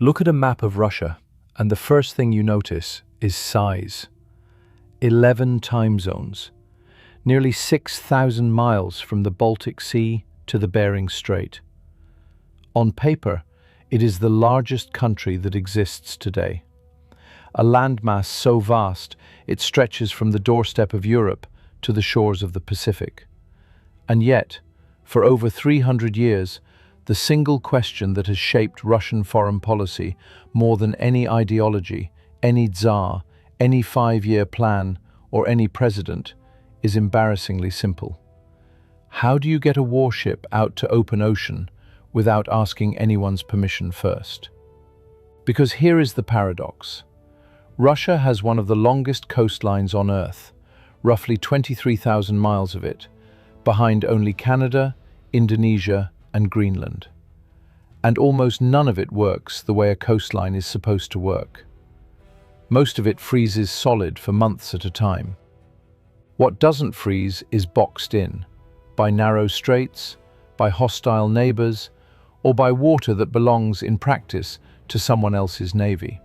Look at a map of Russia, and the first thing you notice is size. 11 time zones, nearly 6,000 miles from the Baltic Sea to the Bering Strait. On paper, it is the largest country that exists today. A landmass so vast, it stretches from the doorstep of Europe to the shores of the Pacific. And yet, for over 300 years, the single question that has shaped Russian foreign policy more than any ideology, any tsar, any 5-year plan, or any president is embarrassingly simple. How do you get a warship out to open ocean without asking anyone's permission first? Because here is the paradox. Russia has one of the longest coastlines on Earth, roughly 23,000 miles of it, behind only Canada, Indonesia, and Greenland. And almost none of it works the way a coastline is supposed to work. Most of it freezes solid for months at a time. What doesn't freeze is boxed in, by narrow straits, by hostile neighbors, or by water that belongs, in practice, to someone else's navy.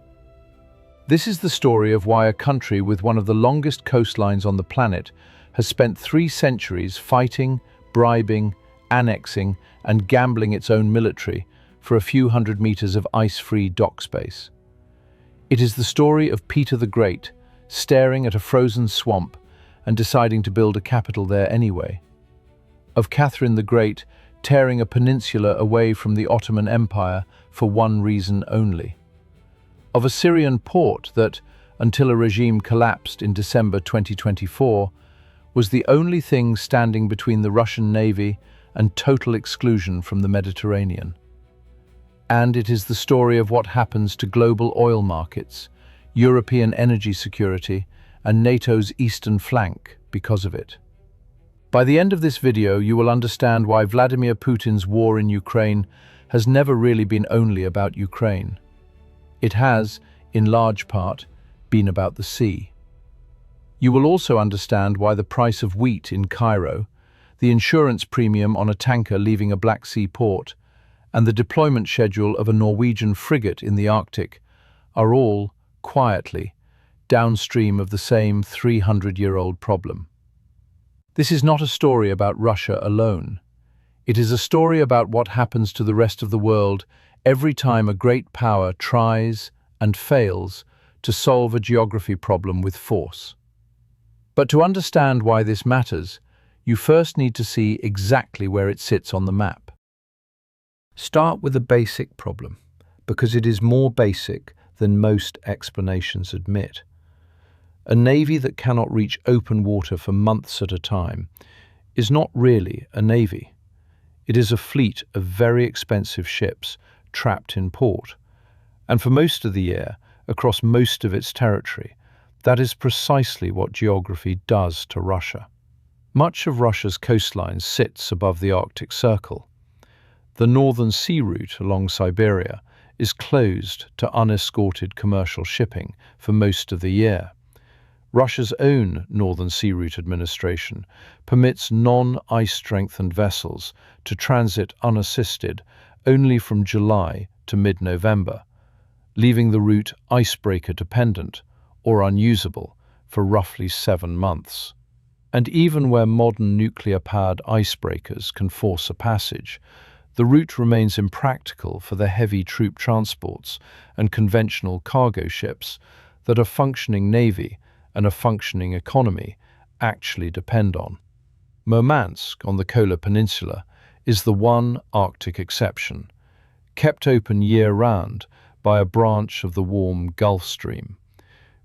This is the story of why a country with one of the longest coastlines on the planet has spent 3 centuries fighting, bribing, annexing, and gambling its own military for a few hundred meters of ice-free dock space. It is the story of Peter the Great staring at a frozen swamp and deciding to build a capital there anyway. Of Catherine the Great tearing a peninsula away from the Ottoman Empire for one reason only. Of a Syrian port that, until a regime collapsed in December 2024, was the only thing standing between the Russian Navy and total exclusion from the Mediterranean. And it is the story of what happens to global oil markets, European energy security, and NATO's eastern flank because of it. By the end of this video, you will understand why Vladimir Putin's war in Ukraine has never really been only about Ukraine. It has, in large part, been about the sea. You will also understand why the price of wheat in Cairo, the insurance premium on a tanker leaving a Black Sea port, and the deployment schedule of a Norwegian frigate in the Arctic are all, quietly, downstream of the same 300-year-old problem. This is not a story about Russia alone. It is a story about what happens to the rest of the world every time a great power tries and fails to solve a geography problem with force. But to understand why this matters, you first need to see exactly where it sits on the map. Start with a basic problem, because it is more basic than most explanations admit. A navy that cannot reach open water for months at a time is not really a navy. It is a fleet of very expensive ships trapped in port. And for most of the year, across most of its territory, that is precisely what geography does to Russia. Much of Russia's coastline sits above the Arctic Circle. The northern sea route along Siberia is closed to unescorted commercial shipping for most of the year. Russia's own Northern Sea Route Administration permits non-ice-strengthened vessels to transit unassisted only from July to mid-November, leaving the route icebreaker-dependent or unusable for roughly 7 months. And even where modern nuclear-powered icebreakers can force a passage, the route remains impractical for the heavy troop transports and conventional cargo ships that a functioning navy and a functioning economy actually depend on. Murmansk on the Kola Peninsula is the one Arctic exception, kept open year-round by a branch of the warm Gulf Stream,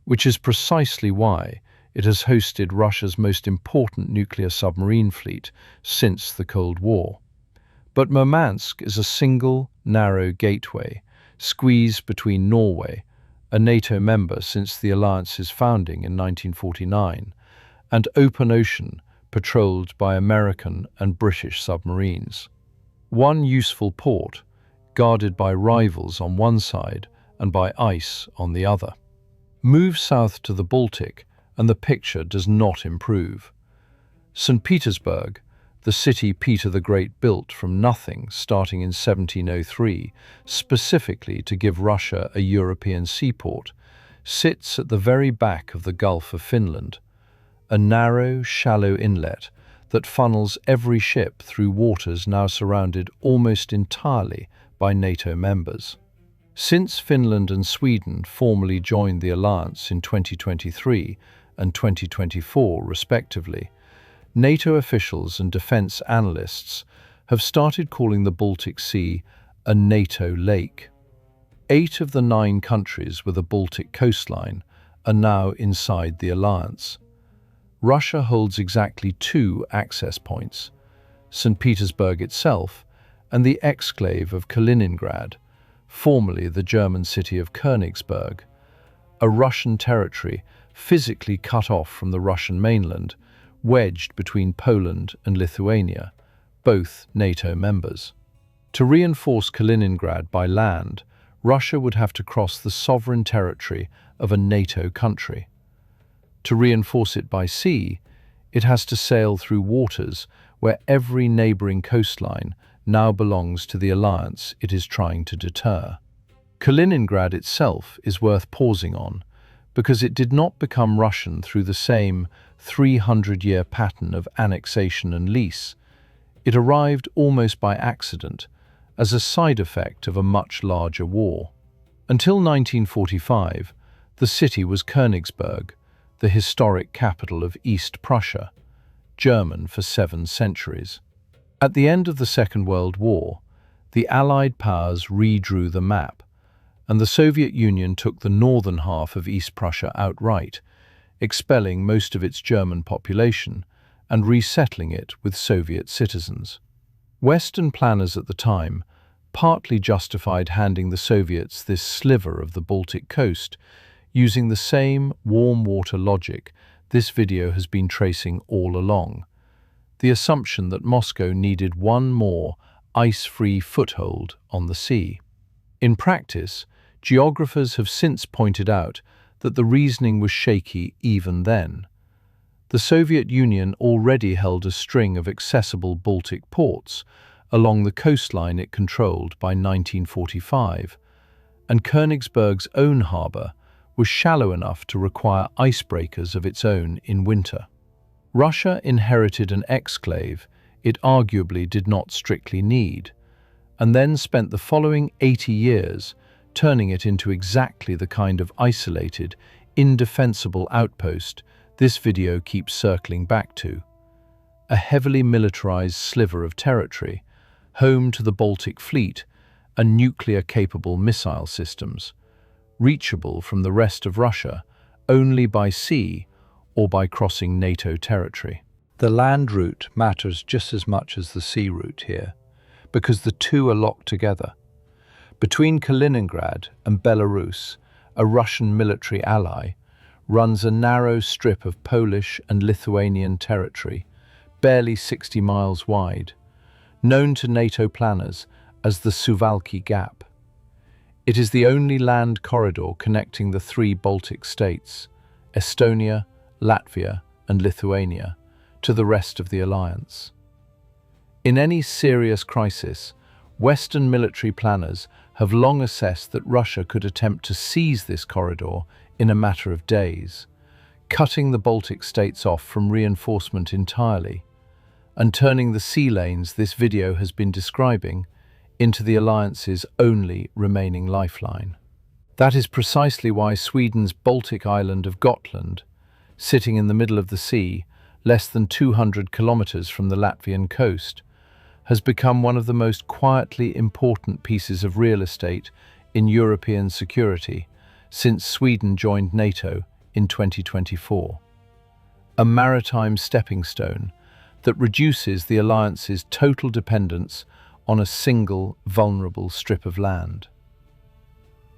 which is precisely why it has hosted Russia's most important nuclear submarine fleet since the Cold War. But Murmansk is a single, narrow gateway, squeezed between Norway, a NATO member since the alliance's founding in 1949, and open ocean patrolled by American and British submarines. One useful port, guarded by rivals on one side and by ice on the other. Move south to the Baltic, and the picture does not improve. St. Petersburg, the city Peter the Great built from nothing starting in 1703, specifically to give Russia a European seaport, sits at the very back of the Gulf of Finland, a narrow, shallow inlet that funnels every ship through waters now surrounded almost entirely by NATO members. Since Finland and Sweden formally joined the alliance in 2023 and 2024 respectively, NATO officials and defense analysts have started calling the Baltic Sea a NATO lake. 8 of the 9 countries with a Baltic coastline are now inside the alliance. Russia holds exactly 2 access points, St. Petersburg itself and the exclave of Kaliningrad, formerly the German city of Königsberg, a Russian territory physically cut off from the Russian mainland, wedged between Poland and Lithuania, both NATO members. To reinforce Kaliningrad by land, Russia would have to cross the sovereign territory of a NATO country. To reinforce it by sea, it has to sail through waters where every neighboring coastline now belongs to the alliance it is trying to deter. Kaliningrad itself is worth pausing on, because it did not become Russian through the same 300-year pattern of annexation and lease. It arrived almost by accident, as a side effect of a much larger war. Until 1945, the city was Königsberg, the historic capital of East Prussia, German for 7 centuries. At the end of the Second World War, the Allied powers redrew the map, and the Soviet Union took the northern half of East Prussia outright, expelling most of its German population and resettling it with Soviet citizens. Western planners at the time partly justified handing the Soviets this sliver of the Baltic coast, using the same warm water logic this video has been tracing all along, the assumption that Moscow needed one more ice-free foothold on the sea. In practice, geographers have since pointed out that the reasoning was shaky even then. The Soviet Union already held a string of accessible Baltic ports along the coastline it controlled by 1945, and Königsberg's own harbour was shallow enough to require icebreakers of its own in winter. Russia inherited an exclave it arguably did not strictly need, and then spent the following 80 years turning it into exactly the kind of isolated, indefensible outpost this video keeps circling back to. A heavily militarized sliver of territory, home to the Baltic Fleet and nuclear-capable missile systems, reachable from the rest of Russia only by sea or by crossing NATO territory. The land route matters just as much as the sea route here, because the two are locked together. Between Kaliningrad and Belarus, a Russian military ally, runs a narrow strip of Polish and Lithuanian territory, barely 60 miles wide, known to NATO planners as the Suwałki Gap. It is the only land corridor connecting the 3 Baltic states, Estonia, Latvia, and Lithuania, to the rest of the alliance. In any serious crisis, Western military planners have long assessed that Russia could attempt to seize this corridor in a matter of days, cutting the Baltic states off from reinforcement entirely, and turning the sea lanes this video has been describing into the alliance's only remaining lifeline. That is precisely why Sweden's Baltic island of Gotland, sitting in the middle of the sea, less than 200 kilometers from the Latvian coast, has become one of the most quietly important pieces of real estate in European security since Sweden joined NATO in 2024. A maritime stepping stone that reduces the alliance's total dependence on a single vulnerable strip of land.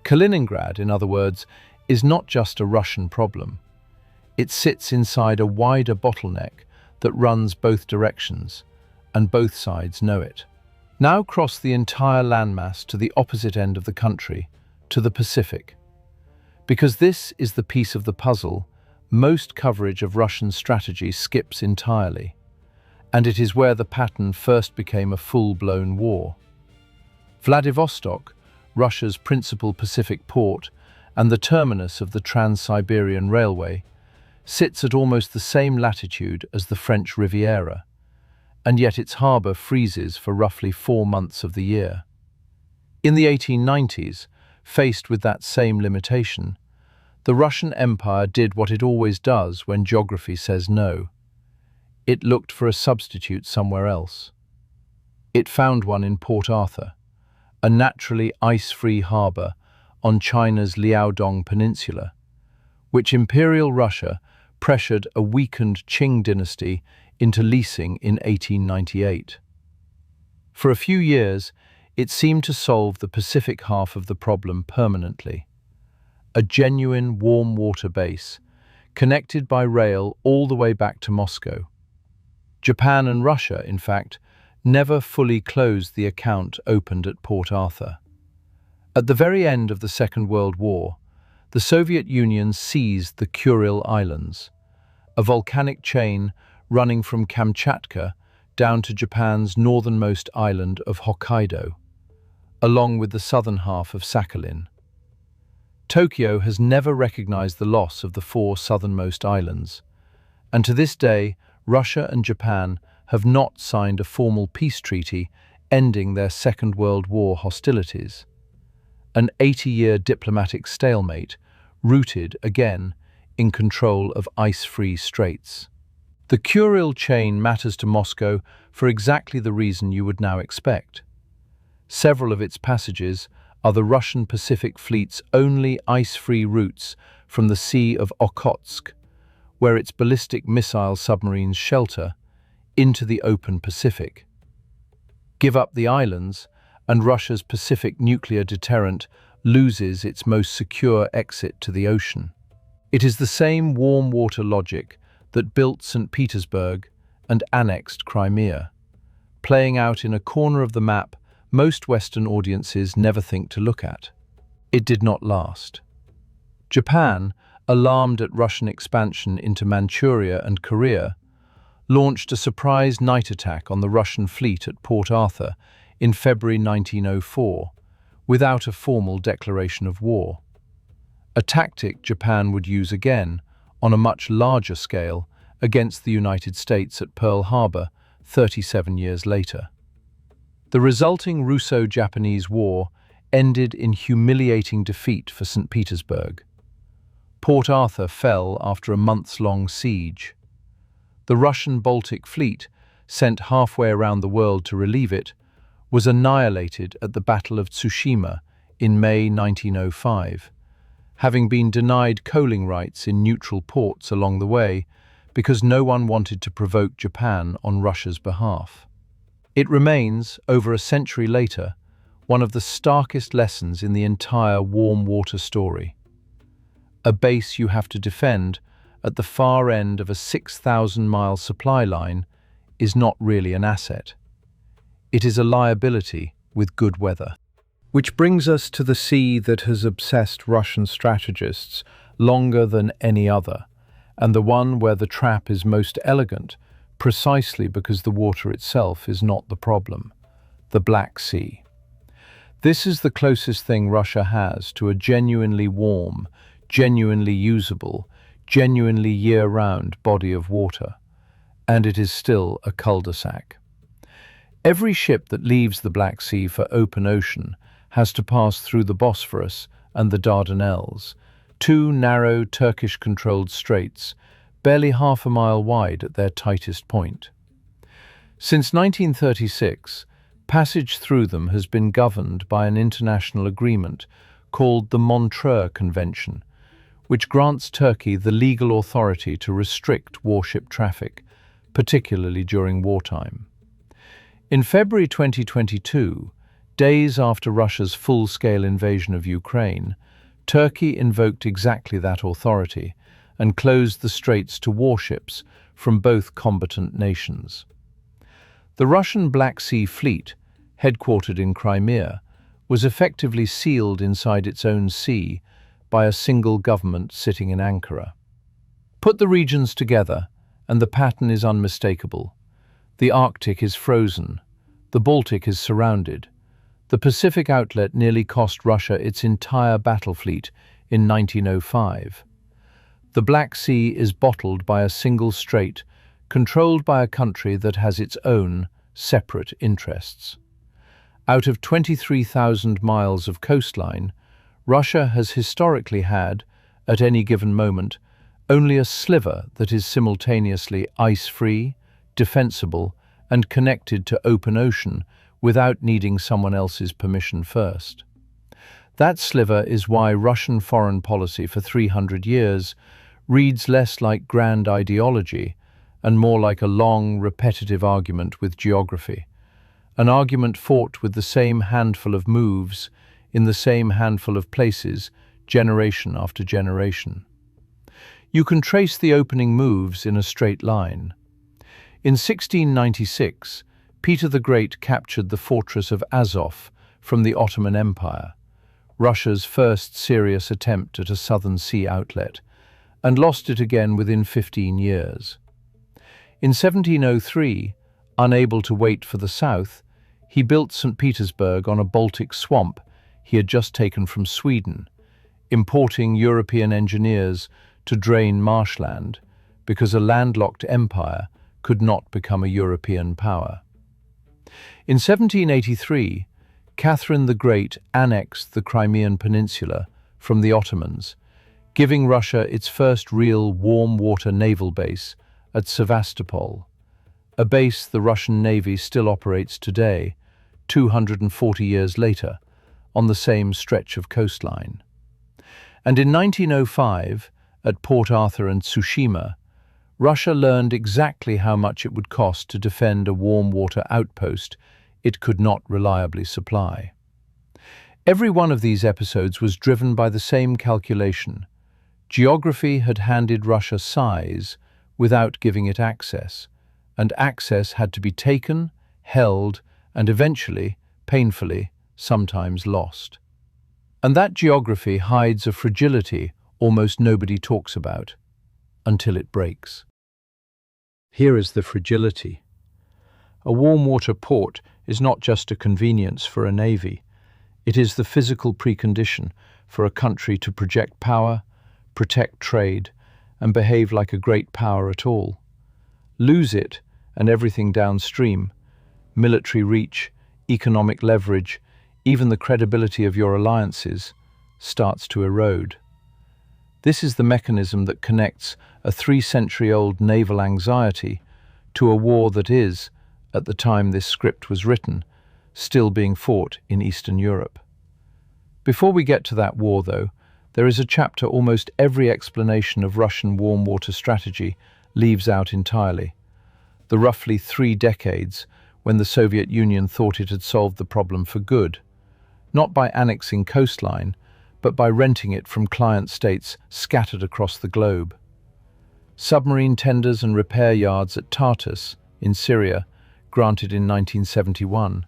Kaliningrad, in other words, is not just a Russian problem. It sits inside a wider bottleneck that runs both directions, and both sides know it. Now cross the entire landmass to the opposite end of the country, to the Pacific. Because this is the piece of the puzzle most coverage of Russian strategy skips entirely. and it is where the pattern first became a full-blown war. Vladivostok, Russia's principal Pacific port and the terminus of the Trans-Siberian Railway, sits at almost the same latitude as the French Riviera, and yet its harbour freezes for roughly 4 months of the year. In the 1890s, faced with that same limitation, the Russian Empire did what it always does when geography says no. It looked for a substitute somewhere else. It found one in Port Arthur, a naturally ice-free harbour on China's Liaodong Peninsula, which Imperial Russia pressured a weakened Qing dynasty into leasing in 1898. For a few years, it seemed to solve the Pacific half of the problem permanently. A genuine warm water base, connected by rail all the way back to Moscow. Japan and Russia, in fact, never fully closed the account opened at Port Arthur. At the very end of the Second World War, the Soviet Union seized the Kuril Islands, a volcanic chain running from Kamchatka down to Japan's northernmost island of Hokkaido, along with the southern half of Sakhalin. Tokyo has never recognized the loss of the 4 southernmost islands, and to this day, Russia and Japan have not signed a formal peace treaty ending their Second World War hostilities. An 80-year diplomatic stalemate rooted, again, in control of ice-free straits. The Kuril chain matters to Moscow for exactly the reason you would now expect. Several of its passages are the Russian Pacific Fleet's only ice-free routes from the Sea of Okhotsk, where its ballistic missile submarines shelter, into the open Pacific. Give up the islands, and Russia's Pacific nuclear deterrent loses its most secure exit to the ocean. It is the same warm water logic that built St. Petersburg and annexed Crimea, playing out in a corner of the map most Western audiences never think to look at. It did not last. Japan, alarmed at Russian expansion into Manchuria and Korea, launched a surprise night attack on the Russian fleet at Port Arthur in February 1904, without a formal declaration of war. A tactic Japan would use again, on a much larger scale, against the United States at Pearl Harbor 37 years later. The resulting Russo-Japanese War ended in humiliating defeat for St. Petersburg. Port Arthur fell after a months-long siege. The Russian Baltic fleet, sent halfway around the world to relieve it, was annihilated at the Battle of Tsushima in May 1905, having been denied coaling rights in neutral ports along the way because no one wanted to provoke Japan on Russia's behalf. It remains, over a century later, one of the starkest lessons in the entire warm water story. A base you have to defend at the far end of a 6,000-mile supply line is not really an asset. It is a liability with good weather. Which brings us to the sea that has obsessed Russian strategists longer than any other, and the one where the trap is most elegant, precisely because the water itself is not the problem: the Black Sea. This is the closest thing Russia has to a genuinely warm, genuinely usable, genuinely year-round body of water, and it is still a cul-de-sac. Every ship that leaves the Black Sea for open ocean has to pass through the Bosphorus and the Dardanelles, 2 narrow Turkish-controlled straits, barely half a mile wide at their tightest point. Since 1936, passage through them has been governed by an international agreement called the Montreux Convention, which grants Turkey the legal authority to restrict warship traffic, particularly during wartime. In February 2022, days after Russia's full-scale invasion of Ukraine, Turkey invoked exactly that authority and closed the straits to warships from both combatant nations. The Russian Black Sea Fleet, headquartered in Crimea, was effectively sealed inside its own sea by a single government sitting in Ankara. Put the regions together, and the pattern is unmistakable. The Arctic is frozen. The Baltic is surrounded. The Pacific outlet nearly cost Russia its entire battle fleet in 1905. The Black Sea is bottled by a single strait, controlled by a country that has its own separate interests. Out of 23,000 miles of coastline, Russia has historically had, at any given moment, only a sliver that is simultaneously ice-free, defensible, and connected to open ocean without needing someone else's permission first. That sliver is why Russian foreign policy for 300 years reads less like grand ideology and more like a long, repetitive argument with geography. An argument fought with the same handful of moves, in the same handful of places, generation after generation. You can trace the opening moves in a straight line. In 1696, Peter the Great captured the fortress of Azov from the Ottoman Empire, Russia's first serious attempt at a southern sea outlet, and lost it again within 15 years. In 1703, unable to wait for the south, he built St. Petersburg on a Baltic swamp he had just taken from Sweden, importing European engineers to drain marshland because a landlocked empire could not become a European power. In 1783, Catherine the Great annexed the Crimean Peninsula from the Ottomans, giving Russia its first real warm-water naval base at Sevastopol, a base the Russian Navy still operates today, 240 years later, on the same stretch of coastline. And in 1905, at Port Arthur and Tsushima, Russia learned exactly how much it would cost to defend a warm-water outpost it could not reliably supply. Every one of these episodes was driven by the same calculation. Geography had handed Russia size without giving it access, and access had to be taken, held, and eventually, painfully, sometimes lost. And that geography hides a fragility almost nobody talks about, until it breaks. Here is the fragility. A warm-water port is not just a convenience for a navy. It is the physical precondition for a country to project power, protect trade, and behave like a great power at all. Lose it, and everything downstream, military reach, economic leverage, even the credibility of your alliances, starts to erode. This is the mechanism that connects a 3-century-old naval anxiety to a war that is, at the time this script was written, still being fought in Eastern Europe. Before we get to that war, though, there is a chapter almost every explanation of Russian warm-water strategy leaves out entirely. The roughly 3 decades when the Soviet Union thought it had solved the problem for good, not by annexing coastline, but by renting it from client states scattered across the globe. Submarine tenders and repair yards at Tartus, in Syria, granted in 1971.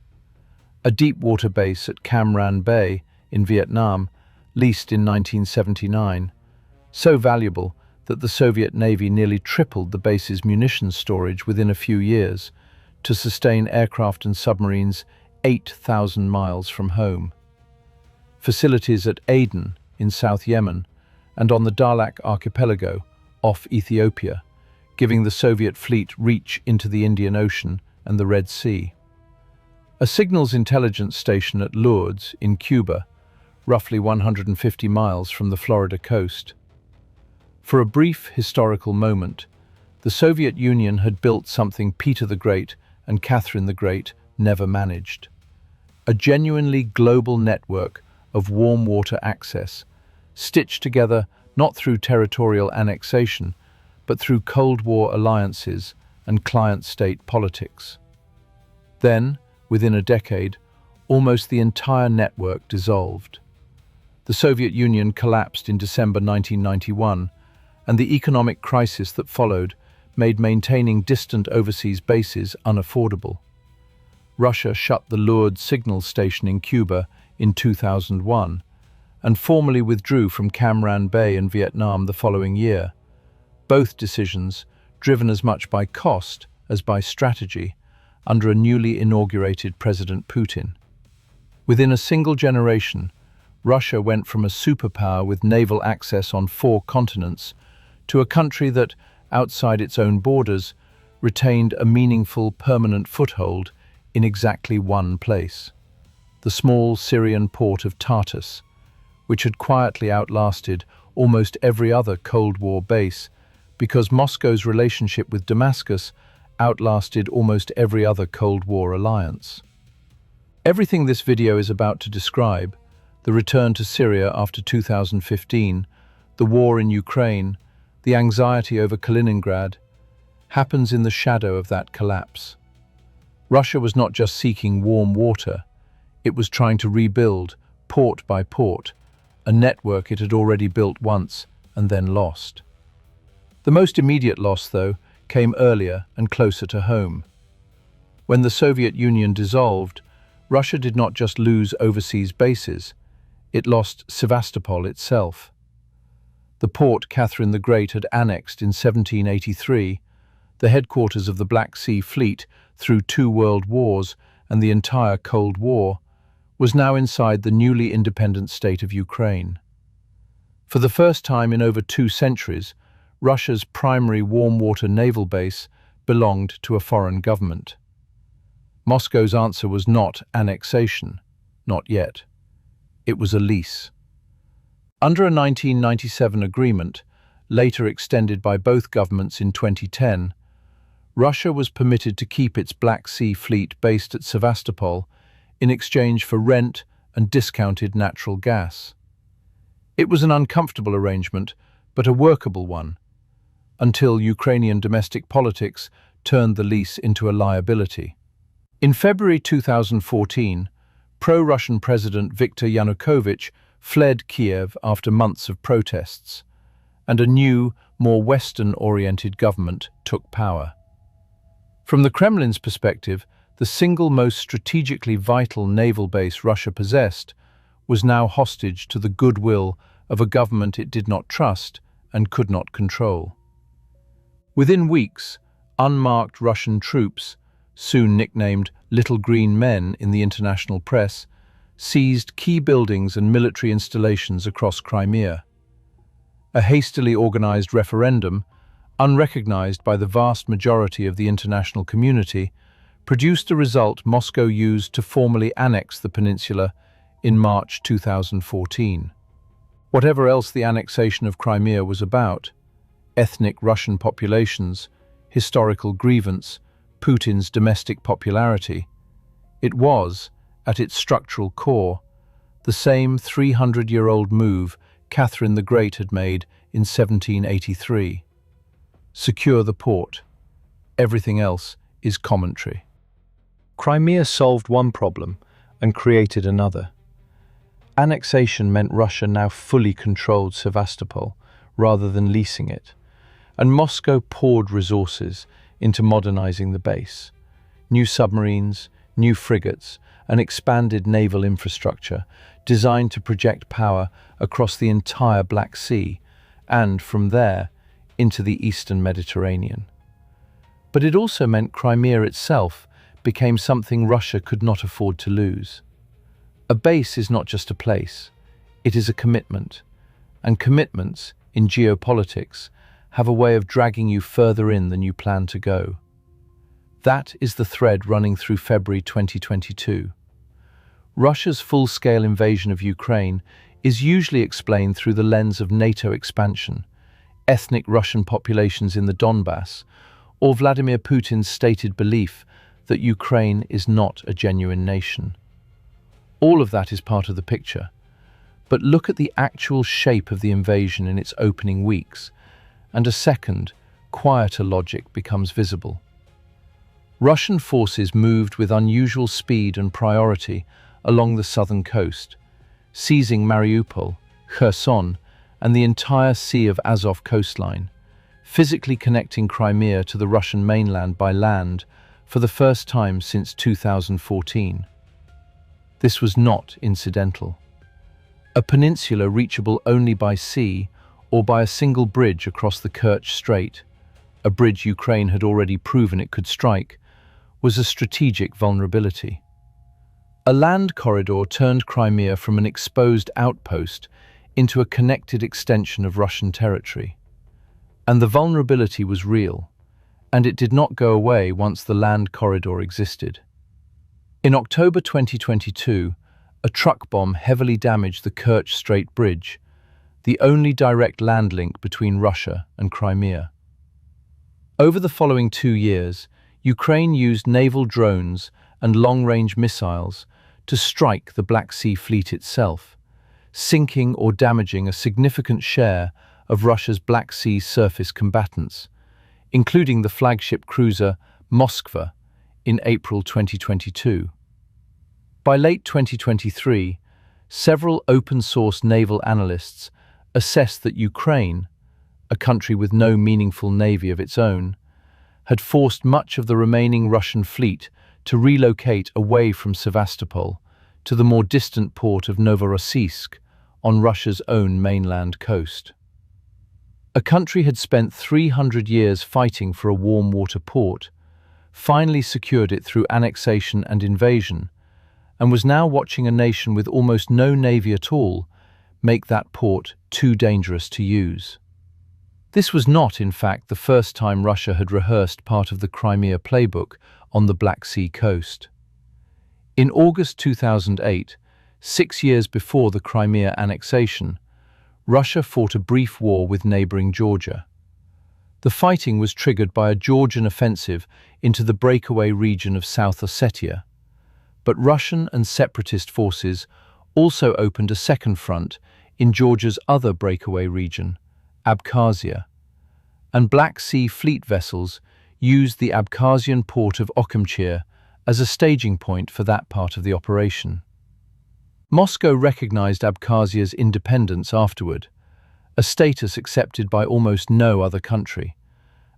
A deep-water base at Cam Ranh Bay, in Vietnam, leased in 1979, so valuable that the Soviet Navy nearly tripled the base's munitions storage within a few years to sustain aircraft and submarines 8,000 miles from home. Facilities at Aden, in South Yemen, and on the Dahlak archipelago, off Ethiopia, giving the Soviet fleet reach into the Indian Ocean and the Red Sea. A signals intelligence station at Lourdes, in Cuba, roughly 150 miles from the Florida coast. For a brief historical moment, the Soviet Union had built something Peter the Great and Catherine the Great never managed. A genuinely global network of warm-water access, stitched together not through territorial annexation, but through Cold War alliances and client-state politics. Then, within a decade, almost the entire network dissolved. The Soviet Union collapsed in December 1991, and the economic crisis that followed made maintaining distant overseas bases unaffordable. Russia shut the Lourdes signal station in Cuba in 2001 and formally withdrew from Cam Ranh Bay in Vietnam the following year, both decisions driven as much by cost as by strategy under a newly inaugurated President Putin. Within a single generation, Russia went from a superpower with naval access on 4 continents to a country that, outside its own borders, retained a meaningful permanent foothold in exactly one place: the small Syrian port of Tartus, which had quietly outlasted almost every other Cold War base because Moscow's relationship with Damascus outlasted almost every other Cold War alliance. Everything this video is about to describe, the return to Syria after 2015, the war in Ukraine, the anxiety over Kaliningrad, happens in the shadow of that collapse. Russia was not just seeking warm water, it was trying to rebuild, port by port, a network it had already built once and then lost. The most immediate loss, though, came earlier and closer to home. When the Soviet Union dissolved, Russia did not just lose overseas bases, it lost Sevastopol itself. The port Catherine the Great had annexed in 1783, the headquarters of the Black Sea Fleet through 2 world wars and the entire Cold War, was now inside the newly independent state of Ukraine. For the first time in over 2 centuries, Russia's primary warm-water naval base belonged to a foreign government. Moscow's answer was not annexation, not yet. It was a lease. Under a 1997 agreement, later extended by both governments in 2010, Russia was permitted to keep its Black Sea Fleet based at Sevastopol in exchange for rent and discounted natural gas. It was an uncomfortable arrangement, but a workable one, until Ukrainian domestic politics turned the lease into a liability. In February 2014, pro-Russian President Viktor Yanukovych fled Kiev after months of protests, and a new, more Western-oriented government took power. From the Kremlin's perspective, the single most strategically vital naval base Russia possessed was now hostage to the goodwill of a government it did not trust and could not control. Within weeks, unmarked Russian troops, soon nicknamed Little Green Men in the international press, seized key buildings and military installations across Crimea. A hastily organized referendum, unrecognized by the vast majority of the international community, produced a result Moscow used to formally annex the peninsula in March 2014. Whatever else the annexation of Crimea was about, ethnic Russian populations, historical grievance, Putin's domestic popularity, it was, at its structural core, the same 300-year-old move Catherine the Great had made in 1783. Secure the port. Everything else is commentary. Crimea solved one problem and created another. Annexation meant Russia now fully controlled Sevastopol rather than leasing it, and Moscow poured resources into modernizing the base. New submarines, new frigates, an expanded naval infrastructure designed to project power across the entire Black Sea and, from there, into the eastern Mediterranean. But it also meant Crimea itself became something Russia could not afford to lose. A base is not just a place, it is a commitment, and commitments, in geopolitics, have a way of dragging you further in than you plan to go. That is the thread running through February 2022. Russia's full-scale invasion of Ukraine is usually explained through the lens of NATO expansion, ethnic Russian populations in the Donbass, or Vladimir Putin's stated belief that Ukraine is not a genuine nation. All of that is part of the picture, but look at the actual shape of the invasion in its opening weeks, and a second, quieter logic becomes visible. Russian forces moved with unusual speed and priority along the southern coast, seizing Mariupol, Kherson, and the entire Sea of Azov coastline, physically connecting Crimea to the Russian mainland by land for the first time since 2014. This was not incidental. A peninsula reachable only by sea or by a single bridge across the Kerch Strait, a bridge Ukraine had already proven it could strike, was a strategic vulnerability. A land corridor turned Crimea from an exposed outpost into a connected extension of Russian territory. And the vulnerability was real, and it did not go away once the land corridor existed. In October 2022, a truck bomb heavily damaged the Kerch Strait Bridge, the only direct land link between Russia and Crimea. Over the following 2 years, Ukraine used naval drones and long-range missiles to strike the Black Sea Fleet itself, sinking or damaging a significant share of Russia's Black Sea surface combatants, including the flagship cruiser Moskva in April 2022. By late 2023, several open-source naval analysts assessed that Ukraine, a country with no meaningful navy of its own, had forced much of the remaining Russian fleet to relocate away from Sevastopol to the more distant port of Novorossiysk on Russia's own mainland coast. A country had spent 300 years fighting for a warm water port, finally secured it through annexation and invasion, and was now watching a nation with almost no navy at all make that port too dangerous to use. This was not, in fact, the first time Russia had rehearsed part of the Crimea playbook on the Black Sea coast. In August 2008, 6 years before the Crimea annexation, Russia fought a brief war with neighboring Georgia. The fighting was triggered by a Georgian offensive into the breakaway region of South Ossetia, but Russian and separatist forces also opened a second front in Georgia's other breakaway region, Abkhazia, and Black Sea Fleet vessels used the Abkhazian port of Okhimchir as a staging point for that part of the operation. Moscow recognized Abkhazia's independence afterward, a status accepted by almost no other country,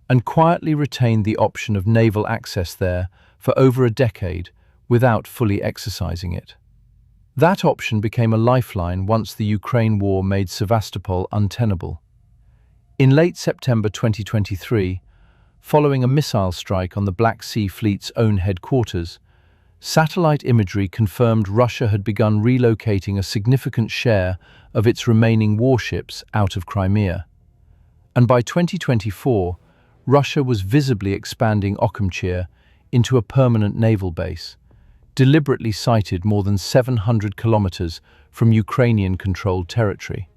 and quietly retained the option of naval access there for over a decade without fully exercising it. That option became a lifeline once the Ukraine war made Sevastopol untenable. In late September 2023, following a missile strike on the Black Sea Fleet's own headquarters, satellite imagery confirmed Russia had begun relocating a significant share of its remaining warships out of Crimea. And by 2024, Russia was visibly expanding Okhimchir into a permanent naval base, deliberately sited more than 700 kilometers from Ukrainian-controlled territory,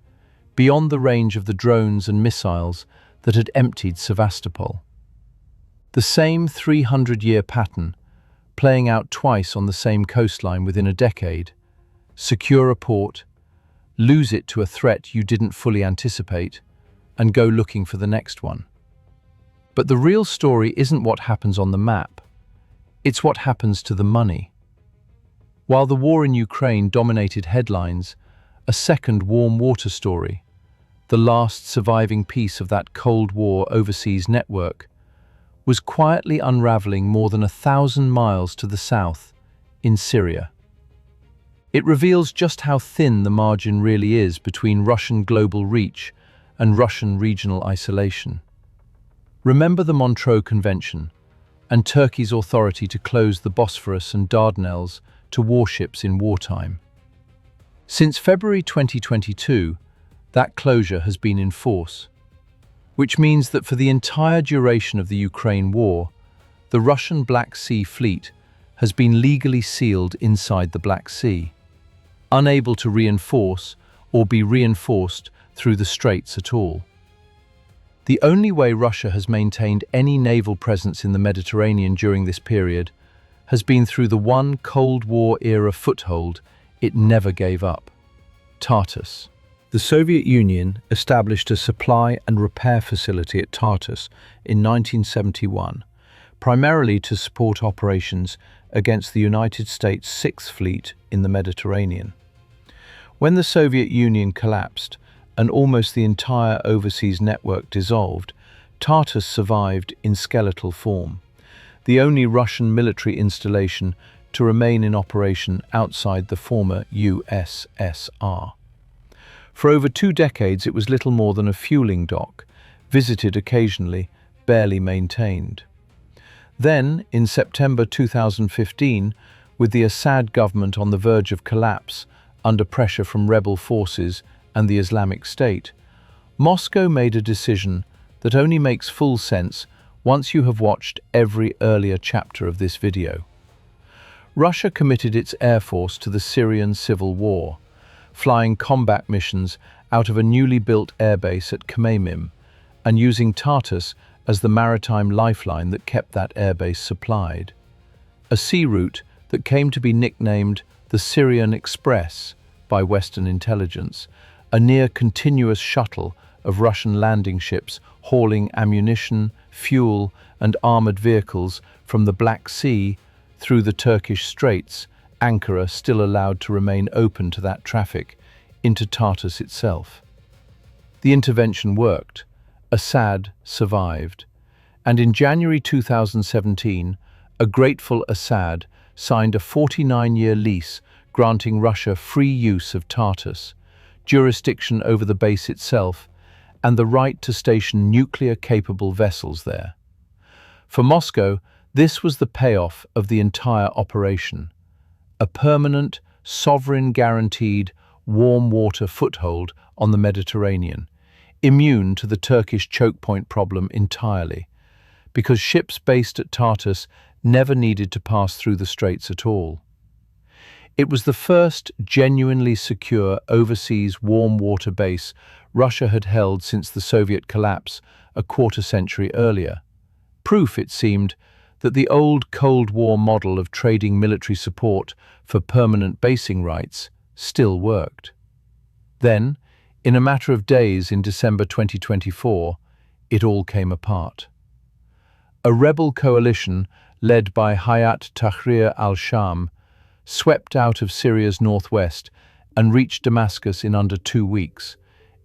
beyond the range of the drones and missiles that had emptied Sevastopol. The same 300-year pattern, playing out twice on the same coastline within a decade: secure a port, lose it to a threat you didn't fully anticipate, and go looking for the next one. But the real story isn't what happens on the map, it's what happens to the money. While the war in Ukraine dominated headlines, a second warm water story, the last surviving piece of that Cold War overseas network, was quietly unraveling more than 1,000 miles to the south, in Syria. It reveals just how thin the margin really is between Russian global reach and Russian regional isolation. Remember the Montreux Convention and Turkey's authority to close the Bosphorus and Dardanelles to warships in wartime. Since February 2022, that closure has been in force, which means that for the entire duration of the Ukraine war, the Russian Black Sea Fleet has been legally sealed inside the Black Sea, unable to reinforce or be reinforced through the straits at all. The only way Russia has maintained any naval presence in the Mediterranean during this period has been through the one Cold War-era foothold it never gave up: Tartus. The Soviet Union established a supply and repair facility at Tartus in 1971, primarily to support operations against the United States Sixth Fleet in the Mediterranean. When the Soviet Union collapsed and almost the entire overseas network dissolved, Tartus survived in skeletal form, the only Russian military installation to remain in operation outside the former USSR. For over 2 decades, it was little more than a fueling dock, visited occasionally barely maintained. Then, in September 2015, with the Assad government on the verge of collapse under pressure from rebel forces and the Islamic State, Moscow made a decision that only makes full sense once you have watched every earlier chapter of this video. Russia committed its air force to the Syrian civil war, flying combat missions out of a newly built airbase at Crimea and using Tartus as the maritime lifeline that kept that airbase supplied. A sea route that came to be nicknamed the Syrian Express by Western intelligence, a near-continuous shuttle of Russian landing ships hauling ammunition, fuel, and armored vehicles from the Black Sea through the Turkish Straits, Ankara still allowed to remain open to that traffic, into Tartus itself. The intervention worked. Assad survived. And in January 2017, a grateful Assad signed a 49-year lease granting Russia free use of Tartus, jurisdiction over the base itself, and the right to station nuclear-capable vessels there. For Moscow, this was the payoff of the entire operation. A permanent, sovereign-guaranteed, warm-water foothold on the Mediterranean, immune to the Turkish chokepoint problem entirely, because ships based at Tartus never needed to pass through the straits at all. It was the first genuinely secure overseas warm-water base Russia had held since the Soviet collapse a quarter-century earlier. Proof, it seemed, that the old Cold War model of trading military support for permanent basing rights still worked. Then, in a matter of days in December 2024, it all came apart. A rebel coalition led by Hayat Tahrir al-Sham swept out of Syria's northwest and reached Damascus in under 2 weeks,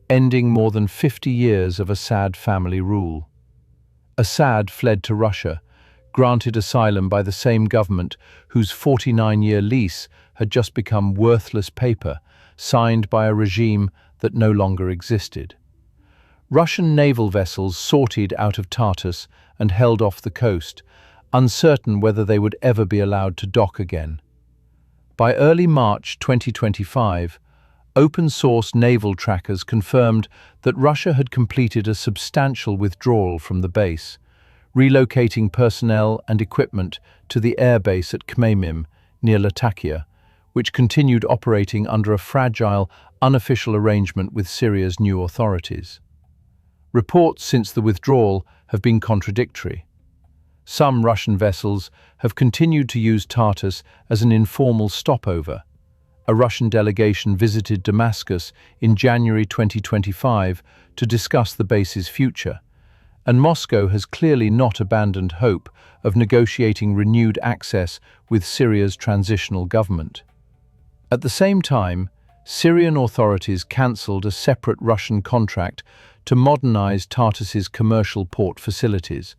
ending more than 50 years of Assad family rule. Assad fled to Russia, granted asylum by the same government whose 49-year lease had just become worthless paper, signed by a regime that no longer existed. Russian naval vessels sortied out of Tartus and held off the coast, uncertain whether they would ever be allowed to dock again. By early March 2025, open-source naval trackers confirmed that Russia had completed a substantial withdrawal from the base, relocating personnel and equipment to the airbase at Khmeimim, near Latakia, which continued operating under a fragile, unofficial arrangement with Syria's new authorities. Reports since the withdrawal have been contradictory. Some Russian vessels have continued to use Tartus as an informal stopover. A Russian delegation visited Damascus in January 2025 to discuss the base's future, and Moscow has clearly not abandoned hope of negotiating renewed access with Syria's transitional government. At the same time, Syrian authorities cancelled a separate Russian contract to modernize Tartus's commercial port facilities,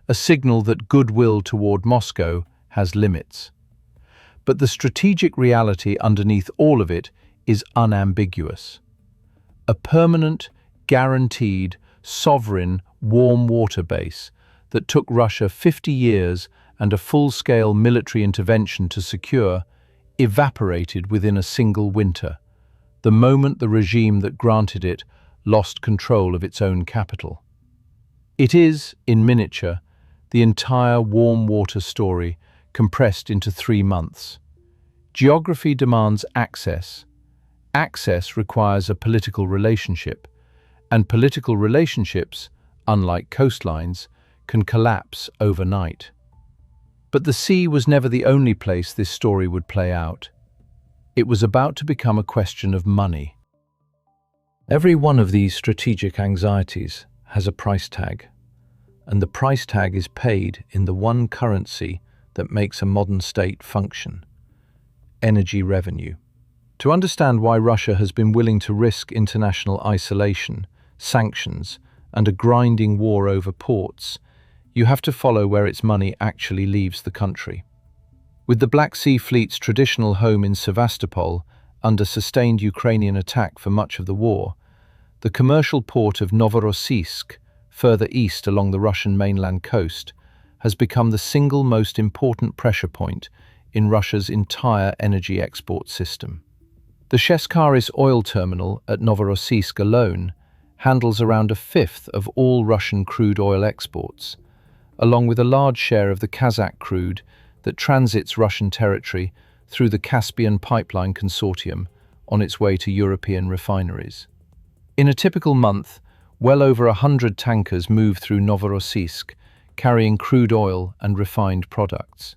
a signal that goodwill toward Moscow has limits. But the strategic reality underneath all of it is unambiguous. A permanent, guaranteed, sovereign, warm water base that took Russia 50 years and a full-scale military intervention to secure evaporated within a single winter, the moment the regime that granted it lost control of its own capital. It is, in miniature, the entire warm water story compressed into 3 months. Geography demands access. Access requires a political relationship, and political relationships, unlike coastlines, can collapse overnight. But the sea was never the only place this story would play out. It was about to become a question of money. Every one of these strategic anxieties has a price tag, and the price tag is paid in the one currency that makes a modern state function: energy revenue. To understand why Russia has been willing to risk international isolation, sanctions, and a grinding war over ports, you have to follow where its money actually leaves the country. With the Black Sea Fleet's traditional home in Sevastopol under sustained Ukrainian attack for much of the war, the commercial port of Novorossiysk further east along the Russian mainland coast, has become the single most important pressure point in Russia's entire energy export system. The Cheskharis oil terminal at Novorossiysk alone handles around a fifth of all Russian crude oil exports, along with a large share of the Kazakh crude that transits Russian territory through the Caspian Pipeline Consortium on its way to European refineries. In a typical month, well over 100 tankers move through Novorossiysk, carrying crude oil and refined products.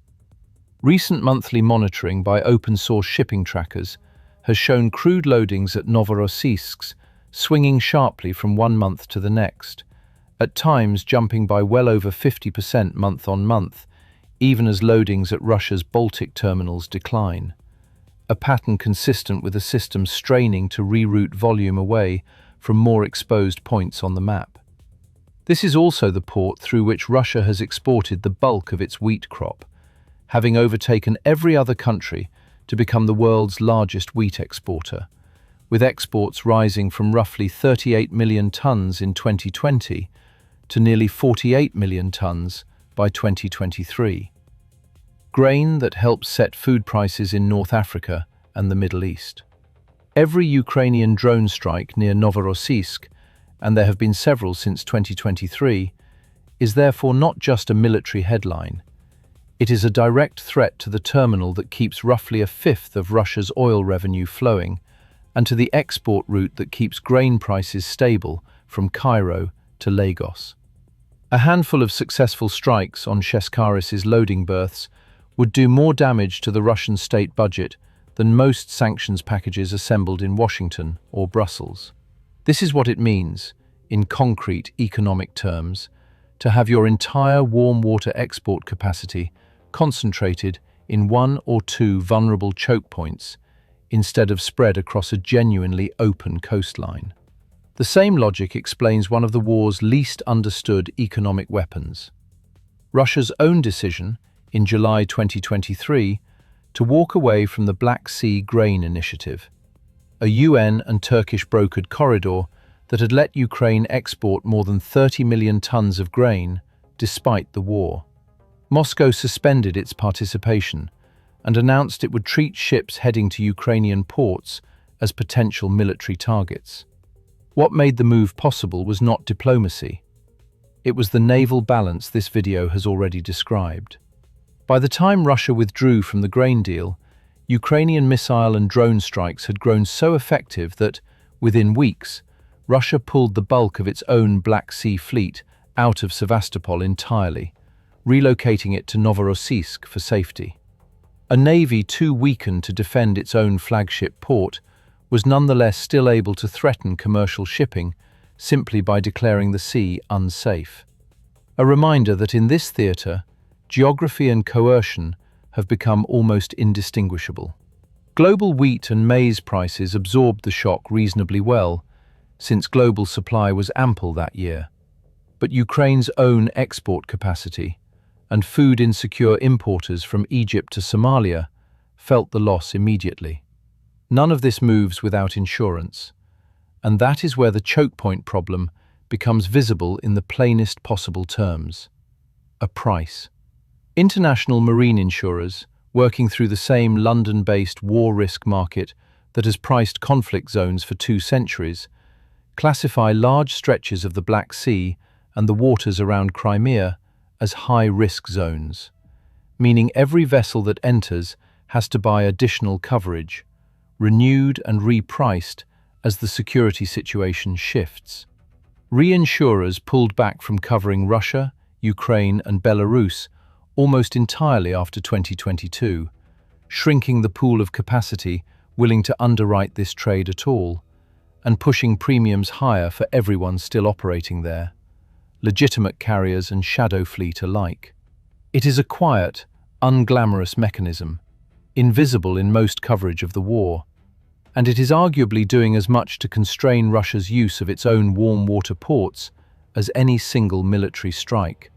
Recent monthly monitoring by open-source shipping trackers has shown crude loadings at Novorossiysk swinging sharply from one month to the next, at times jumping by well over 50% month-on-month, even as loadings at Russia's Baltic terminals decline, a pattern consistent with a system straining to reroute volume away from more exposed points on the map. This is also the port through which Russia has exported the bulk of its wheat crop, having overtaken every other country to become the world's largest wheat exporter, with exports rising from roughly 38 million tons in 2020 to nearly 48 million tons by 2023. Grain that helps set food prices in North Africa and the Middle East. Every Ukrainian drone strike near Novorossiysk, and there have been several since 2023, is therefore not just a military headline. It is a direct threat to the terminal that keeps roughly a fifth of Russia's oil revenue flowing, and to the export route that keeps grain prices stable from Cairo to Lagos. A handful of successful strikes on Cheskharis's loading berths would do more damage to the Russian state budget than most sanctions packages assembled in Washington or Brussels. This is what it means, in concrete economic terms, to have your entire warm water export capacity concentrated in one or two vulnerable choke points instead of spread across a genuinely open coastline. The same logic explains one of the war's least understood economic weapons: Russia's own decision, in July 2023, to walk away from the Black Sea Grain Initiative, a UN and Turkish brokered corridor that had let Ukraine export more than 30 million tons of grain despite the war. Moscow suspended its participation and announced it would treat ships heading to Ukrainian ports as potential military targets. What made the move possible was not diplomacy. It was the naval balance this video has already described. By the time Russia withdrew from the grain deal, Ukrainian missile and drone strikes had grown so effective that, within weeks, Russia pulled the bulk of its own Black Sea fleet out of Sevastopol entirely, relocating it to Novorossiysk for safety. A navy too weakened to defend its own flagship port was nonetheless still able to threaten commercial shipping simply by declaring the sea unsafe. A reminder that in this theatre, geography and coercion have become almost indistinguishable. Global wheat and maize prices absorbed the shock reasonably well, since global supply was ample that year. But Ukraine's own export capacity and food-insecure importers from Egypt to Somalia felt the loss immediately. None of this moves without insurance, and that is where the choke point problem becomes visible in the plainest possible terms: a price. International marine insurers, working through the same London-based war risk market that has priced conflict zones for 2 centuries, classify large stretches of the Black Sea and the waters around Crimea as high-risk zones, meaning every vessel that enters has to buy additional coverage, renewed and repriced as the security situation shifts. Reinsurers pulled back from covering Russia, Ukraine and Belarus almost entirely after 2022, shrinking the pool of capacity willing to underwrite this trade at all, and pushing premiums higher for everyone still operating there, legitimate carriers and shadow fleet alike. It is a quiet, unglamorous mechanism, invisible in most coverage of the war, and it is arguably doing as much to constrain Russia's use of its own warm water ports as any single military strike,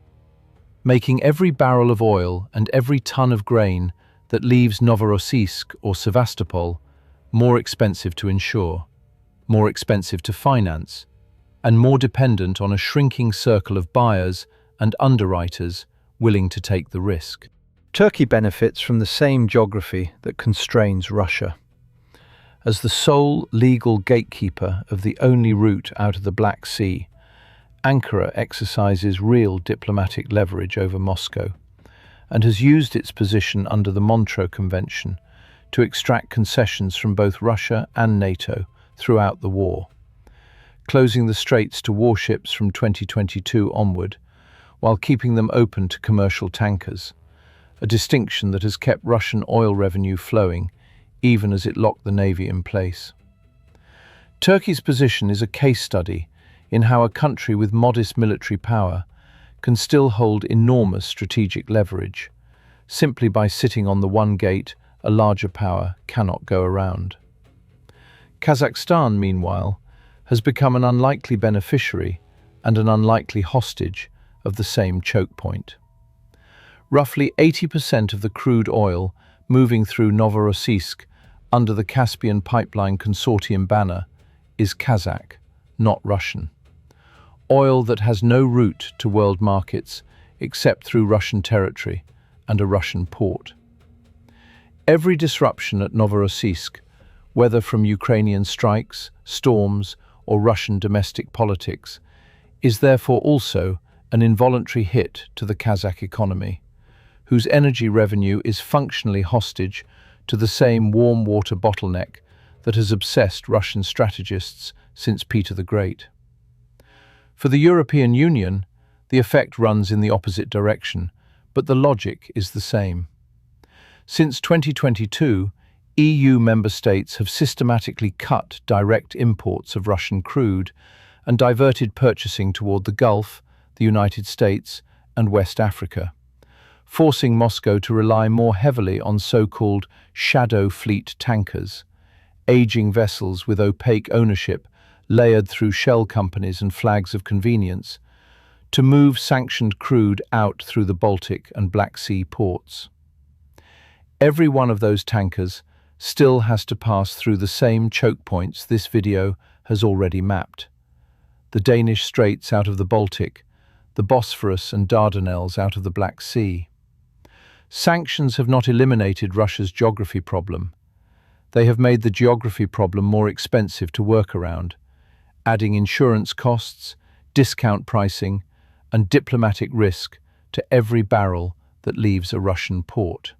making every barrel of oil and every ton of grain that leaves Novorossiysk or Sevastopol more expensive to insure, more expensive to finance, and more dependent on a shrinking circle of buyers and underwriters willing to take the risk. Turkey benefits from the same geography that constrains Russia. As the sole legal gatekeeper of the only route out of the Black Sea, Ankara exercises real diplomatic leverage over Moscow and has used its position under the Montreux Convention to extract concessions from both Russia and NATO throughout the war, closing the straits to warships from 2022 onward, while keeping them open to commercial tankers, a distinction that has kept Russian oil revenue flowing even as it locked the navy in place. Turkey's position is a case study in how a country with modest military power can still hold enormous strategic leverage, simply by sitting on the one gate a larger power cannot go around. Kazakhstan, meanwhile, has become an unlikely beneficiary and an unlikely hostage of the same choke point. Roughly 80% of the crude oil moving through Novorossiysk under the Caspian Pipeline Consortium banner is Kazakh, not Russian. Oil that has no route to world markets except through Russian territory and a Russian port. Every disruption at Novorossiysk, whether from Ukrainian strikes, storms, or Russian domestic politics, is therefore also an involuntary hit to the Kazakh economy, whose energy revenue is functionally hostage to the same warm water bottleneck that has obsessed Russian strategists since Peter the Great. For the European Union, the effect runs in the opposite direction, but the logic is the same. Since 2022, EU member states have systematically cut direct imports of Russian crude and diverted purchasing toward the Gulf, the United States, and West Africa, forcing Moscow to rely more heavily on so-called shadow fleet tankers, aging vessels with opaque ownership layered through shell companies and flags of convenience, to move sanctioned crude out through the Baltic and Black Sea ports. Every one of those tankers still has to pass through the same choke points this video has already mapped: the Danish Straits out of the Baltic, the Bosphorus and Dardanelles out of the Black Sea. Sanctions have not eliminated Russia's geography problem. They have made the geography problem more expensive to work around, adding insurance costs, discount pricing, and diplomatic risk to every barrel that leaves a Russian port.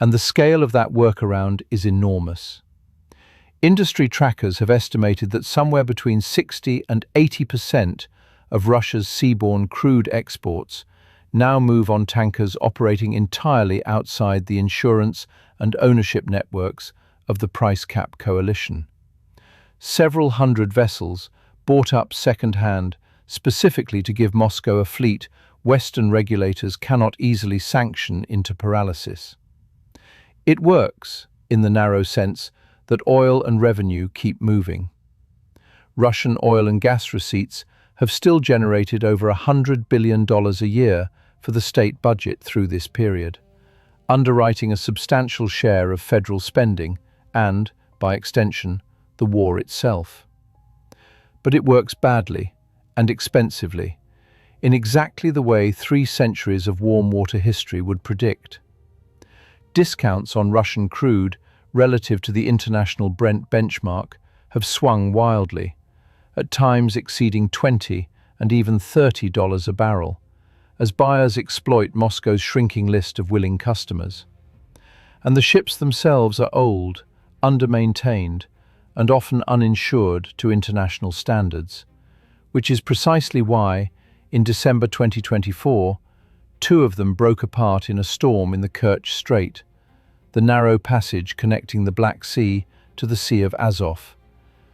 And the scale of that workaround is enormous. Industry trackers have estimated that somewhere between 60 and 80% of Russia's seaborne crude exports now move on tankers operating entirely outside the insurance and ownership networks of the price cap coalition. Several hundred vessels bought up second-hand specifically to give Moscow a fleet Western regulators cannot easily sanction into paralysis. It works, in the narrow sense, that oil and revenue keep moving. Russian oil and gas receipts have still generated over $100 billion a year for the state budget through this period, underwriting a substantial share of federal spending and, by extension, the war itself. But it works badly and expensively, in exactly the way 3 centuries of warm water history would predict. Discounts on Russian crude relative to the international Brent benchmark have swung wildly, at times exceeding $20 and even $30 a barrel, as buyers exploit Moscow's shrinking list of willing customers. And the ships themselves are old, under-maintained, and often uninsured to international standards, which is precisely why, in December 2024, 2 of them broke apart in a storm in the Kerch Strait, the narrow passage connecting the Black Sea to the Sea of Azov,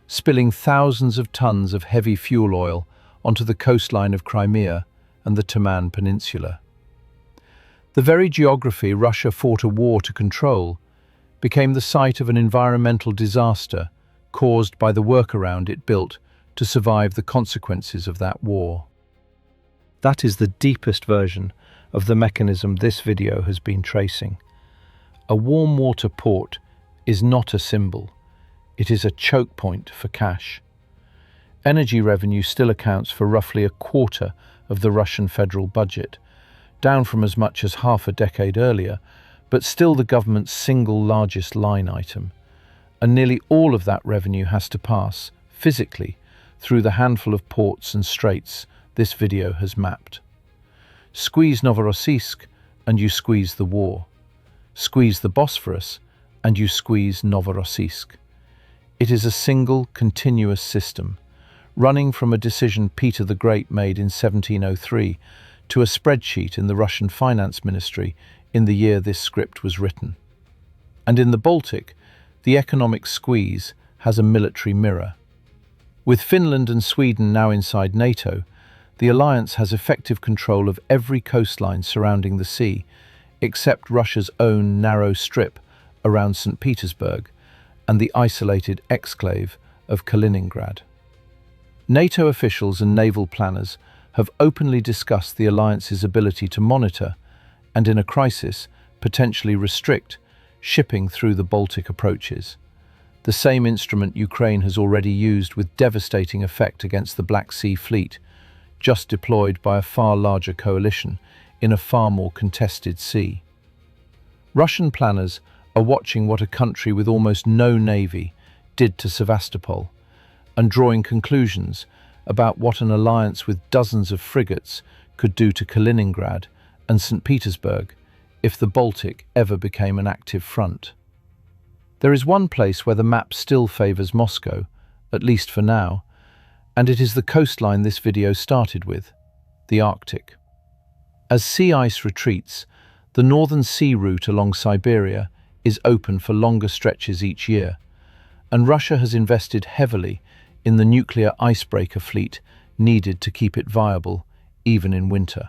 spilling thousands of tons of heavy fuel oil onto the coastline of Crimea and the Taman Peninsula. The very geography Russia fought a war to control became the site of an environmental disaster caused by the workaround it built to survive the consequences of that war. That is the deepest version of the mechanism this video has been tracing. A warm water port is not a symbol, it is a choke point for cash. Energy revenue still accounts for roughly a quarter of the Russian federal budget, down from as much as half a decade earlier, but still the government's single largest line item. And nearly all of that revenue has to pass, physically, through the handful of ports and straits this video has mapped. Squeeze Novorossiysk and you squeeze the war. Squeeze the Bosphorus and you squeeze Novorossiysk. It is a single, continuous system, running from a decision Peter the Great made in 1703 to a spreadsheet in the Russian finance ministry in the year this script was written. And in the Baltic, the economic squeeze has a military mirror. With Finland and Sweden now inside NATO, the alliance has effective control of every coastline surrounding the sea, except Russia's own narrow strip around St. Petersburg and the isolated exclave of Kaliningrad. NATO officials and naval planners have openly discussed the alliance's ability to monitor and, in a crisis, potentially restrict shipping through the Baltic approaches, the same instrument Ukraine has already used with devastating effect against the Black Sea Fleet, just deployed by a far larger coalition in a far more contested sea. Russian planners are watching what a country with almost no navy did to Sevastopol, and drawing conclusions about what an alliance with dozens of frigates could do to Kaliningrad and St. Petersburg if the Baltic ever became an active front. There is one place where the map still favors Moscow, at least for now, and it is the coastline this video started with, the Arctic. As sea ice retreats, the northern sea route along Siberia is open for longer stretches each year, and Russia has invested heavily in the nuclear icebreaker fleet needed to keep it viable, even in winter.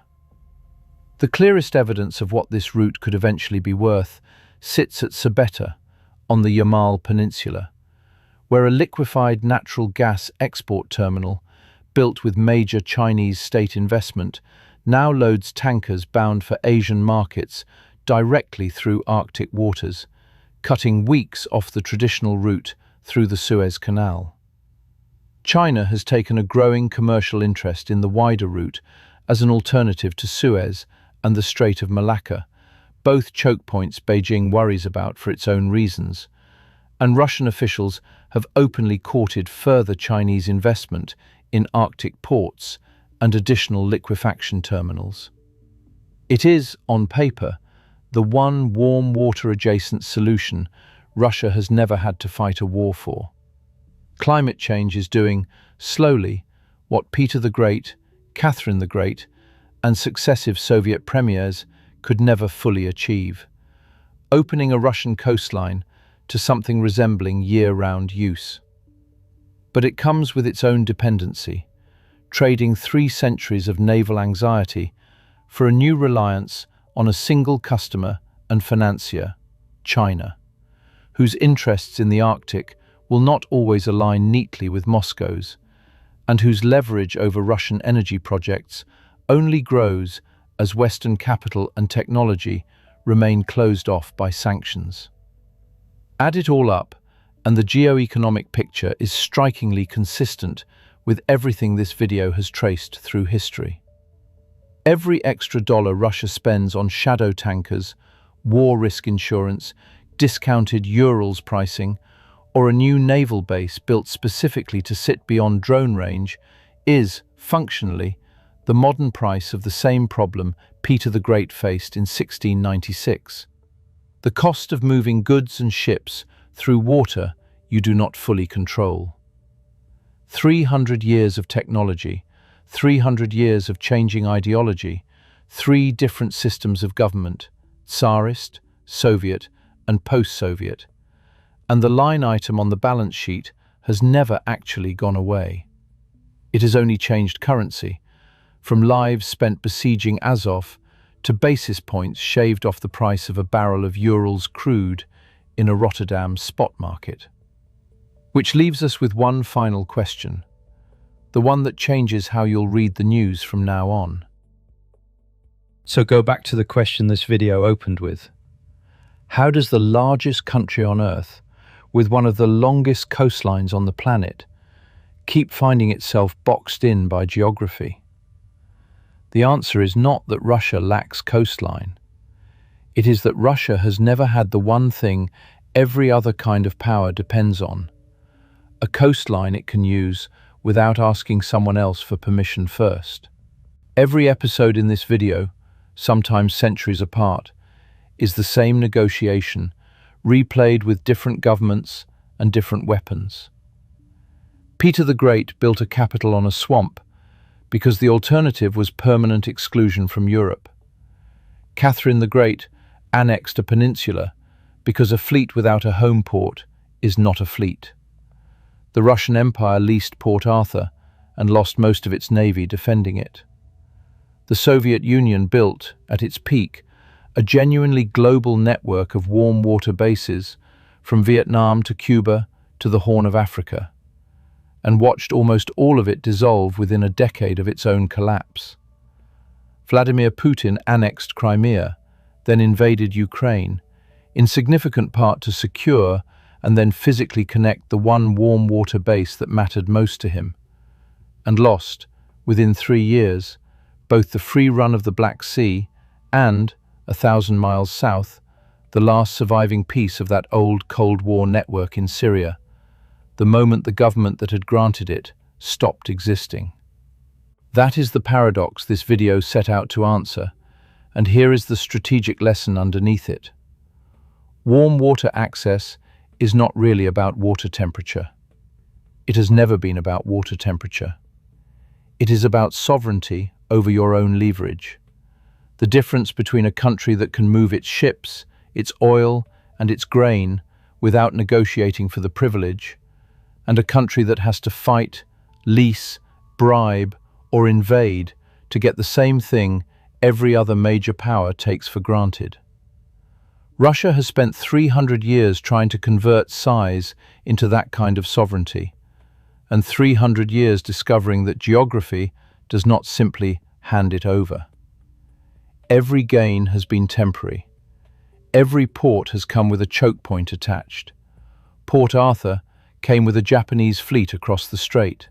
The clearest evidence of what this route could eventually be worth sits at Sabeta, on the Yamal Peninsula, where a liquefied natural gas export terminal, built with major Chinese state investment, now loads tankers bound for Asian markets directly through Arctic waters, cutting weeks off the traditional route through the Suez Canal. China has taken a growing commercial interest in the wider route as an alternative to Suez and the Strait of Malacca, both chokepoints Beijing worries about for its own reasons, and Russian officials have openly courted further Chinese investment in Arctic ports and additional liquefaction terminals. It is, on paper, the one warm water-adjacent solution Russia has never had to fight a war for. Climate change is doing, slowly, what Peter the Great, Catherine the Great, and successive Soviet premiers could never fully achieve, opening a Russian coastline to something resembling year-round use. But it comes with its own dependency, trading 3 centuries of naval anxiety for a new reliance on a single customer and financier, China, whose interests in the Arctic will not always align neatly with Moscow's, and whose leverage over Russian energy projects only grows as Western capital and technology remain closed off by sanctions. Add it all up, and the geo-economic picture is strikingly consistent with everything this video has traced through history. Every extra dollar Russia spends on shadow tankers, war risk insurance, discounted Urals pricing, or a new naval base built specifically to sit beyond drone range is, functionally, the modern price of the same problem Peter the Great faced in 1696. The cost of moving goods and ships through water you do not fully control. 300 years of technology, 300 years of changing ideology, 3 different systems of government, Tsarist, Soviet, and post-Soviet, and the line item on the balance sheet has never actually gone away. It has only changed currency, from lives spent besieging Azov to basis points shaved off the price of a barrel of Urals crude in a Rotterdam spot market. Which leaves us with one final question, the one that changes how you'll read the news from now on. So go back to the question this video opened with. How does the largest country on Earth, with one of the longest coastlines on the planet, keep finding itself boxed in by geography? The answer is not that Russia lacks coastline. It is that Russia has never had the one thing every other kind of power depends on: a coastline it can use without asking someone else for permission first. Every episode in this video, sometimes centuries apart, is the same negotiation, replayed with different governments and different weapons. Peter the Great built a capital on a swamp because the alternative was permanent exclusion from Europe. Catherine the Great annexed a peninsula because a fleet without a home port is not a fleet. The Russian Empire leased Port Arthur and lost most of its navy defending it. The Soviet Union built, at its peak, a genuinely global network of warm water bases from Vietnam to Cuba to the Horn of Africa, and watched almost all of it dissolve within a decade of its own collapse. Vladimir Putin annexed Crimea, then invaded Ukraine, in significant part to secure and then physically connect the one warm water base that mattered most to him, and lost, within 3 years, both the free run of the Black Sea and, 1,000 miles south, the last surviving piece of that old Cold War network in Syria, the moment the government that had granted it stopped existing. That is the paradox this video set out to answer, and here is the strategic lesson underneath it. Warm water access is not really about water temperature. It has never been about water temperature. It is about sovereignty over your own leverage. The difference between a country that can move its ships, its oil, and its grain without negotiating for the privilege, and a country that has to fight, lease, bribe, or invade to get the same thing every other major power takes for granted. Russia has spent 300 years trying to convert size into that kind of sovereignty, and 300 years discovering that geography does not simply hand it over. Every gain has been temporary. Every port has come with a choke point attached. Port Arthur came with a Japanese fleet across the strait.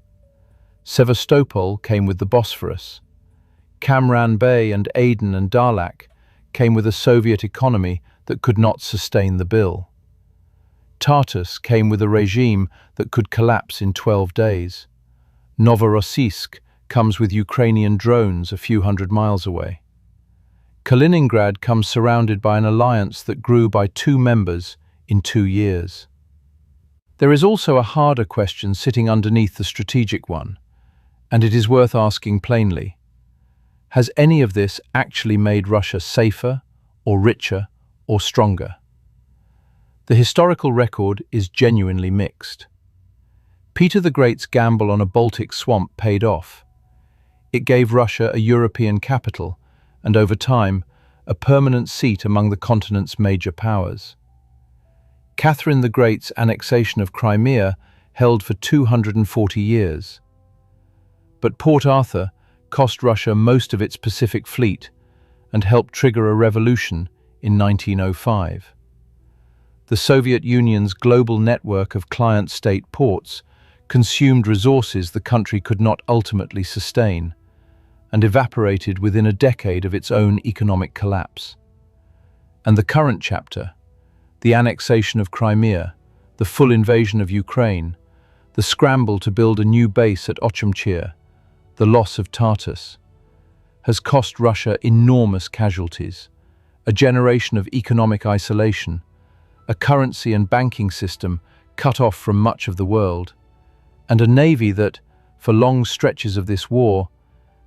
Sevastopol came with the Bosphorus. Cam Bay and Aden and Darlak came with a Soviet economy that could not sustain the bill. Tartus came with a regime that could collapse in 12 days. Novorossiysk comes with Ukrainian drones a few hundred miles away. Kaliningrad comes surrounded by an alliance that grew by 2 members in 2 years. There is also a harder question sitting underneath the strategic one, and it is worth asking plainly. Has any of this actually made Russia safer, or richer, or stronger? The historical record is genuinely mixed. Peter the Great's gamble on a Baltic swamp paid off. It gave Russia a European capital, and over time, a permanent seat among the continent's major powers. Catherine the Great's annexation of Crimea held for 240 years. But Port Arthur cost Russia most of its Pacific fleet and helped trigger a revolution in 1905. The Soviet Union's global network of client-state ports consumed resources the country could not ultimately sustain, and evaporated within a decade of its own economic collapse. And the current chapter, the annexation of Crimea, the full invasion of Ukraine, the scramble to build a new base at Ochumchir, the loss of Tartus, has cost Russia enormous casualties, a generation of economic isolation, a currency and banking system cut off from much of the world, and a navy that, for long stretches of this war,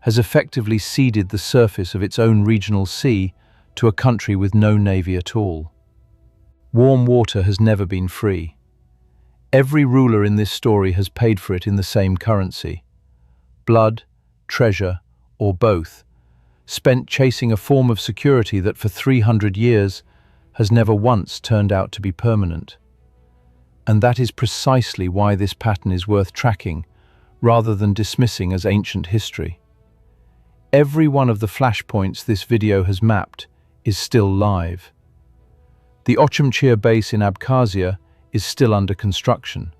has effectively ceded the surface of its own regional sea to a country with no navy at all. Warm water has never been free. Every ruler in this story has paid for it in the same currency: blood, treasure, or both, spent chasing a form of security that for 300 years has never once turned out to be permanent. And that is precisely why this pattern is worth tracking, rather than dismissing as ancient history. Every one of the flashpoints this video has mapped is still live. The Ochumchir base in Abkhazia is still under construction.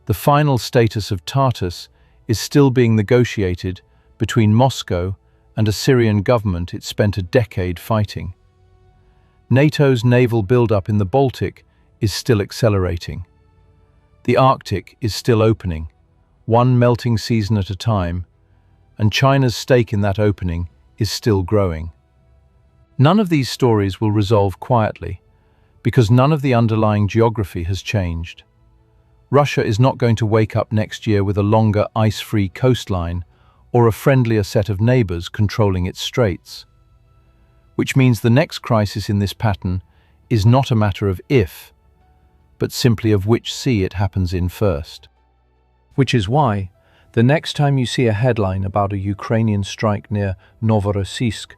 The final status of Tartus is still being negotiated between Moscow and a Syrian government it spent a decade fighting. NATO's naval buildup in the Baltic is still accelerating. The Arctic is still opening, one melting season at a time, and China's stake in that opening is still growing. None of these stories will resolve quietly, because none of the underlying geography has changed. Russia is not going to wake up next year with a longer ice-free coastline or a friendlier set of neighbors controlling its straits. Which means the next crisis in this pattern is not a matter of if, but simply of which sea it happens in first. Which is why, the next time you see a headline about a Ukrainian strike near Novorossiysk,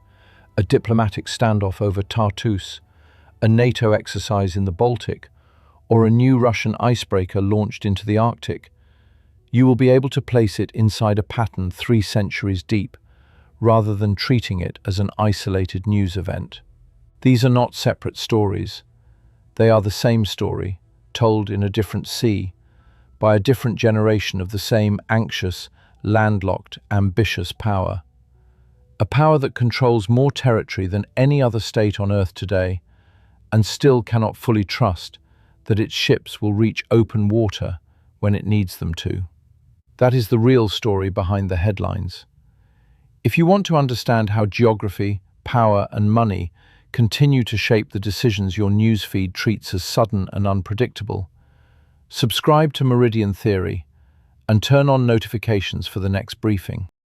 a diplomatic standoff over Tartus, a NATO exercise in the Baltic, or a new Russian icebreaker launched into the Arctic, you will be able to place it inside a pattern 3 centuries deep, rather than treating it as an isolated news event. These are not separate stories. They are the same story, told in a different sea, by a different generation of the same anxious, landlocked, ambitious power. A power that controls more territory than any other state on Earth today, and still cannot fully trust that its ships will reach open water when it needs them to. That is the real story behind the headlines. If you want to understand how geography, power, and money continue to shape the decisions your newsfeed treats as sudden and unpredictable, subscribe to Meridian Theory and turn on notifications for the next briefing.